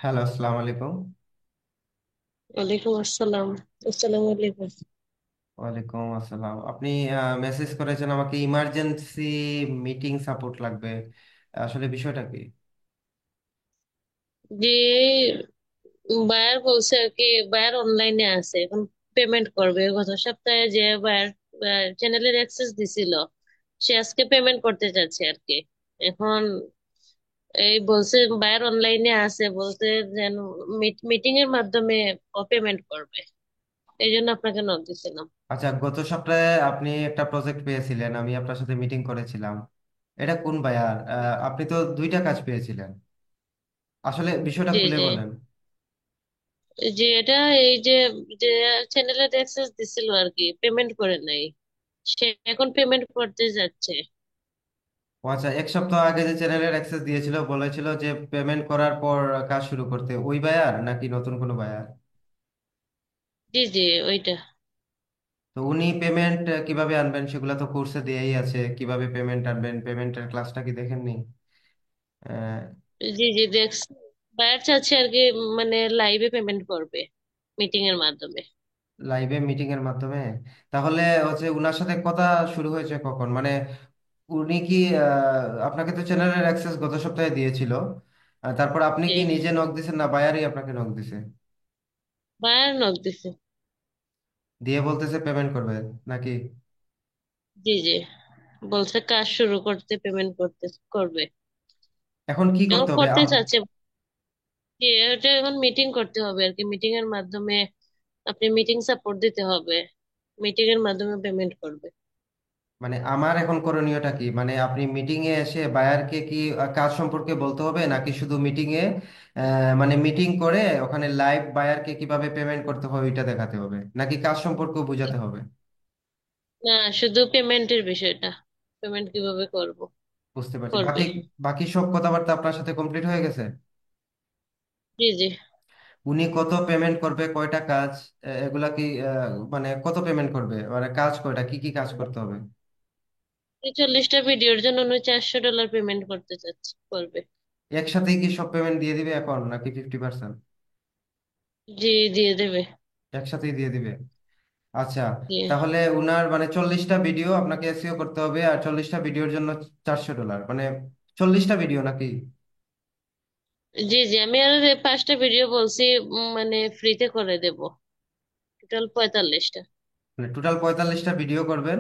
Hello, আসসালামু আলাইকুম। ওয়ালাইকুম আসসালাম। আসসালামু আলাইকুম। ওয়ালাইকুম আসসালাম। আপনি মেসেজ করেছেন আমাকে, ইমার্জেন্সি মিটিং সাপোর্ট লাগবে। আসলে বিষয়টা কি? যে বায়ার বলছে আর কি, বায়ার অনলাইনে আছে এখন, পেমেন্ট করবে। গত সপ্তাহে যে বায়ার চ্যানেলের অ্যাক্সেস দিছিল, সে আজকে পেমেন্ট করতে চাচ্ছে আর কি। এখন এই বলছে বায়ার অনলাইনে আছে, বলছে যেন মিটিং এর মাধ্যমে পেমেন্ট করবে। এই জন্য আপনাকে নক দিছিলাম। আচ্ছা, গত সপ্তাহে আপনি একটা প্রজেক্ট পেয়েছিলেন, আমি আপনার সাথে মিটিং করেছিলাম। এটা কোন বায়ার? আপনি তো দুইটা কাজ পেয়েছিলেন। আসলে বিষয়টা জি খুলে জি। বলেন। যে এটা এই যে যে চ্যানেলের অ্যাক্সেস দিছিল আর কি, পেমেন্ট করে নাই, সে এখন পেমেন্ট করতে যাচ্ছে। ও আচ্ছা, এক সপ্তাহ আগে যে চ্যানেলের অ্যাক্সেস দিয়েছিল, বলেছিল যে পেমেন্ট করার পর কাজ শুরু করতে, ওই বায়ার নাকি নতুন কোনো বায়ার? জি জি, ওইটা। তো উনি পেমেন্ট কিভাবে আনবেন সেগুলো তো কোর্সে দেয়াই আছে, কিভাবে পেমেন্ট আনবেন, পেমেন্টের ক্লাসটা কি দেখেননি? জি জি, দেখছি। বায়ার চাচ্ছে আর কি, মানে লাইভে পেমেন্ট করবে মিটিং এর মাধ্যমে। লাইভে মিটিং এর মাধ্যমে? তাহলে হচ্ছে উনার সাথে কথা শুরু হয়েছে কখন, মানে উনি কি আপনাকে তো চ্যানেলের অ্যাক্সেস গত সপ্তাহে দিয়েছিল, তারপর আপনি জি, কি নিজে নক দিছেন না বায়ারই আপনাকে নক দিছে? বায়ার নক দিছে। দিয়ে বলতেছে পেমেন্ট করবে নাকি? জি জি, বলছে কাজ শুরু করতে পেমেন্ট করতে করবে। এখন কি এখন করতে হবে করতে চাচ্ছে কি, এটা এখন মিটিং করতে হবে আর কি। মিটিং এর মাধ্যমে আপনি মিটিং সাপোর্ট দিতে হবে, মিটিং এর মাধ্যমে পেমেন্ট করবে। মানে আমার এখন করণীয়টা কি, মানে আপনি মিটিং এ এসে বায়ারকে কি কাজ সম্পর্কে বলতে হবে, নাকি শুধু মিটিং এ মানে মিটিং করে ওখানে লাইভ বায়ারকে কিভাবে পেমেন্ট করতে হবে ওইটা দেখাতে হবে, নাকি কাজ সম্পর্কেও বোঝাতে হবে? না, শুধু পেমেন্টের বিষয়টা, পেমেন্ট কিভাবে বুঝতে পারছি। করবে। বাকি বাকি সব কথাবার্তা আপনার সাথে কমপ্লিট হয়ে গেছে? জি জি। উনি কত পেমেন্ট করবে, কয়টা কাজ, এগুলা কি মানে কত পেমেন্ট করবে, মানে কাজ কয়টা, কি কি কাজ করতে হবে? 40টা ভিডিওর জন্য উনি $400 পেমেন্ট করতে চাচ্ছে, করবে। একসাথেই কি সব পেমেন্ট দিয়ে দিবে এখন, নাকি 50%? জি, দিয়ে দেবে। একসাথেই দিয়ে দিবে? আচ্ছা। জি তাহলে উনার মানে 40টা ভিডিও আপনাকে এসইও করতে হবে, আর 40টা ভিডিওর জন্য $400, মানে 40টা ভিডিও নাকি? জি জি, আমি আর এই 5টা ভিডিও বলছি, মানে ফ্রিতে করে দেব। টোটাল 45টা। মানে টোটাল 45টা ভিডিও করবেন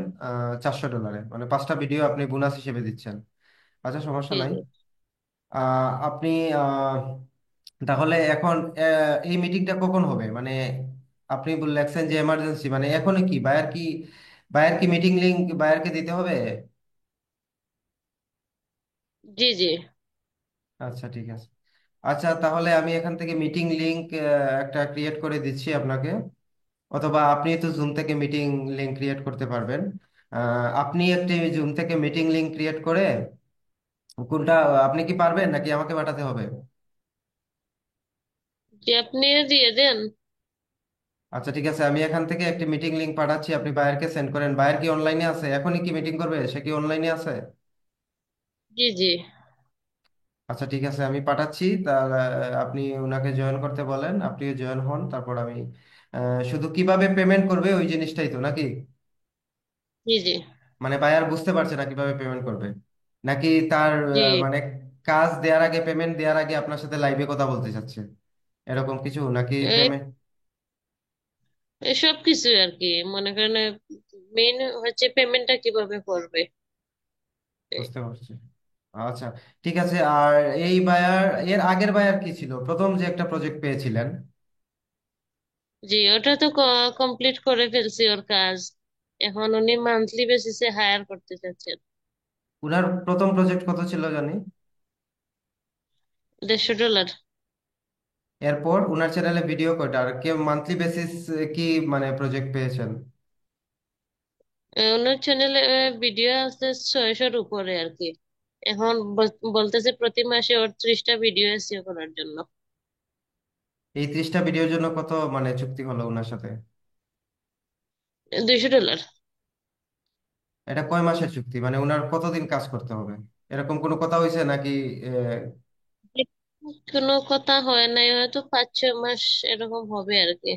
$400, মানে 5টা ভিডিও আপনি বোনাস হিসেবে দিচ্ছেন। আচ্ছা, সমস্যা জি নাই। জি। আপনি তাহলে এখন এই মিটিংটা কখন হবে, মানে আপনি বললেন যে এমার্জেন্সি, মানে এখনই কি বায়ার কি মিটিং লিংক বায়ারকে দিতে হবে? জি জি। আচ্ছা, ঠিক আছে। আচ্ছা, তাহলে আমি এখান থেকে মিটিং লিংক একটা ক্রিয়েট করে দিচ্ছি আপনাকে, অথবা আপনি তো জুম থেকে মিটিং লিংক ক্রিয়েট করতে পারবেন। আপনি একটি জুম থেকে মিটিং লিংক ক্রিয়েট করে কোনটা, আপনি কি পারবেন নাকি আমাকে পাঠাতে হবে? জি, আপনি দিয়ে দেন। আচ্ছা, ঠিক আছে, আমি এখান থেকে একটি মিটিং লিংক পাঠাচ্ছি, আপনি বায়ারকে সেন্ড করেন। বায়ার কি অনলাইনে আছে, এখনই কি মিটিং করবে, সে কি অনলাইনে আছে? জি জি। আচ্ছা, ঠিক আছে, আমি পাঠাচ্ছি। তার আপনি ওনাকে জয়েন করতে বলেন, আপনিও জয়েন হন, তারপর আমি শুধু কিভাবে পেমেন্ট করবে ওই জিনিসটাই তো নাকি? জি জি। মানে বায়ার বুঝতে পারছে না কিভাবে পেমেন্ট করবে, নাকি তার জি, মানে কাজ দেওয়ার আগে, পেমেন্ট দেওয়ার আগে আপনার সাথে লাইভে কথা বলতে চাচ্ছে, এরকম কিছু নাকি এই পেমেন্ট? সব কিছু আর কি, মনে করেন মেইন হচ্ছে পেমেন্টটা কিভাবে করবে। বুঝতে পারছি। আচ্ছা, ঠিক আছে। আর এই বায়ার, এর আগের বায়ার কি ছিল, প্রথম যে একটা প্রজেক্ট পেয়েছিলেন? জি, ওটা তো কমপ্লিট করে ফেলছি ওর কাজ। এখন উনি মান্থলি বেসিসে হায়ার করতে চাচ্ছেন। উনার প্রথম প্রজেক্ট কত ছিল জানি? $150। এরপর উনার চ্যানেলে ভিডিও কয়টা, আর কে মান্থলি বেসিস কি মানে প্রজেক্ট পেয়েছেন? ওনার চ্যানেলে ভিডিও আছে 600-র উপরে আর কি। এখন বলতেছে প্রতি মাসে ওর 30টা ভিডিও এসিও করার জন্য। এই 30টা ভিডিওর জন্য কত মানে চুক্তি হলো উনার সাথে? $200। এটা কয় মাসের চুক্তি, মানে উনার কতদিন কাজ করতে হবে, এরকম কোনো কথা হয়েছে নাকি? কোনো কথা হয় নাই, হয়তো 5-6 মাস এরকম হবে আর কি।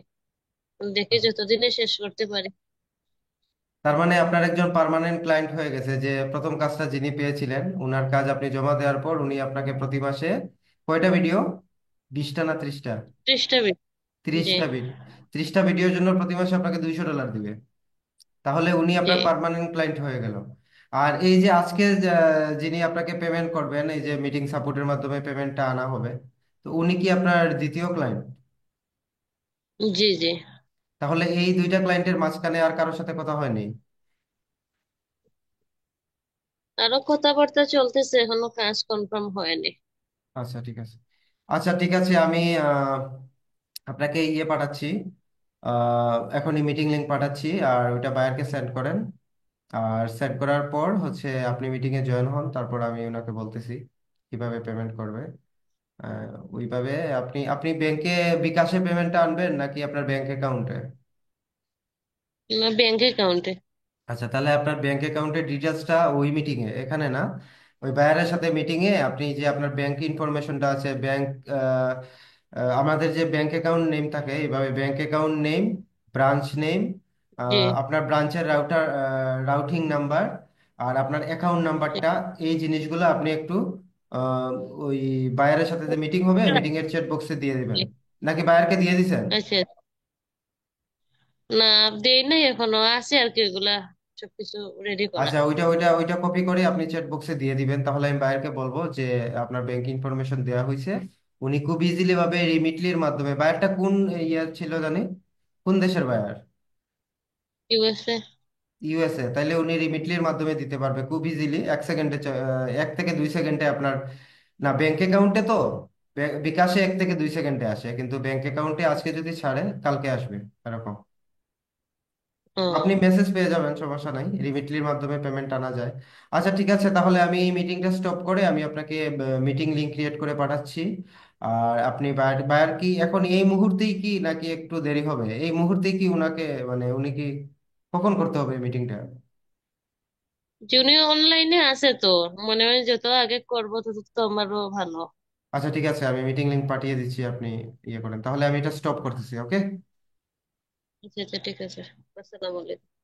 দেখি যতদিনে শেষ করতে পারি। তার মানে আপনার একজন পার্মানেন্ট ক্লায়েন্ট হয়ে গেছে, যে প্রথম কাজটা যিনি পেয়েছিলেন উনার কাজ আপনি জমা দেওয়ার পর উনি আপনাকে প্রতি মাসে কয়টা ভিডিও, 20টা না 30টা? 30টা। জি। 30টা ভিডিও, 30টা ভিডিওর জন্য প্রতি মাসে আপনাকে $200 দিবে। তাহলে উনি জি। আপনার পার্মানেন্ট ক্লায়েন্ট হয়ে গেল। আর এই যে আজকে যিনি আপনাকে পেমেন্ট করবেন, এই যে মিটিং সাপোর্টের মাধ্যমে পেমেন্টটা আনা হবে, তো উনি কি আপনার দ্বিতীয় ক্লায়েন্ট? জি। জি। তাহলে এই দুইটা ক্লায়েন্টের মাঝখানে আর কারোর সাথে কথা হয়নি? আরো কথাবার্তা চলতেছে, এখনো কাজ কনফার্ম হয়নি। আচ্ছা ঠিক আছে। আচ্ছা ঠিক আছে, আমি আপনাকে ইয়ে পাঠাচ্ছি, এখনই মিটিং লিংক পাঠাচ্ছি, আর ওইটা বায়ারকে সেন্ড করেন। আর সেন্ড করার পর হচ্ছে আপনি মিটিং এ জয়েন হন, তারপর আমি ওনাকে বলতেছি কিভাবে পেমেন্ট করবে। ওইভাবে আপনি আপনি ব্যাংকে বিকাশে পেমেন্টটা আনবেন নাকি আপনার ব্যাংক অ্যাকাউন্টে? না, ব্যাংক অ্যাকাউন্টে। আচ্ছা, তাহলে আপনার ব্যাংক অ্যাকাউন্টের ডিটেলসটা ওই মিটিং এ, এখানে না, ওই বায়ারের সাথে মিটিং এ আপনি যে আপনার ব্যাংক ইনফরমেশনটা আছে, ব্যাংক আমাদের যে ব্যাংক অ্যাকাউন্ট নেম থাকে, এইভাবে bank account name, branch name, জি। আপনার ব্রাঞ্চের রাউটিং নাম্বার, আর আপনার অ্যাকাউন্ট জি। নাম্বারটা, এই জিনিসগুলো আপনি একটু আহ, ওই বায়ারের সাথে যে মিটিং হবে মিটিং এর চ্যাট বক্সে দিয়ে দিবেন। নাকি বায়ারকে দিয়ে দিছেন? আচ্ছা। না, দেই নাই এখনো, আছে আর কি এগুলা সবকিছু রেডি করা। আচ্ছা, ওইটা ওইটা ওইটা কপি করে আপনি চ্যাট বক্সে দিয়ে দিবেন, তাহলে আমি বায়ারকে বলবো যে আপনার ব্যাংক ইনফরমেশন দেওয়া হয়েছে। উনি খুব ইজিলি ভাবে রিমিটলির মাধ্যমে, বায়ারটা কোন ইয়ার ছিল জানি, কোন দেশের বায়ার? ইউএসএ। ইউএসএ। তাইলে উনি রিমিটলির মাধ্যমে দিতে পারবে খুব ইজিলি, 1 সেকেন্ডে, 1 থেকে 2 সেকেন্ডে আপনার, না ব্যাংক অ্যাকাউন্টে তো বিকাশে 1 থেকে 2 সেকেন্ডে আসে, কিন্তু ব্যাংক অ্যাকাউন্টে আজকে যদি ছাড়ে কালকে আসবে, এরকম। আপনি ও। মেসেজ পেয়ে যাবেন, সমস্যা নাই, রিমিটলির মাধ্যমে পেমেন্ট আনা যায়। আচ্ছা ঠিক আছে, তাহলে আমি এই মিটিংটা স্টপ করে আমি আপনাকে মিটিং লিংক ক্রিয়েট করে পাঠাচ্ছি। আর আপনি বায়ার বায়ার কি এখন এই মুহূর্তেই কি, নাকি একটু দেরি হবে? এই মুহূর্তেই কি উনাকে, মানে উনি কি, কখন করতে হবে মিটিংটা? জুনিয়র অনলাইনে আছে তো, মনে হয় যত আগে করবো তত তো আমারও ভালো। আচ্ছা ঠিক আছে, আমি মিটিং লিংক পাঠিয়ে দিচ্ছি, আপনি ইয়ে করেন, তাহলে আমি এটা স্টপ করতেছি, ওকে? আচ্ছা আচ্ছা, ঠিক আছে। আসসালামু আলাইকুম।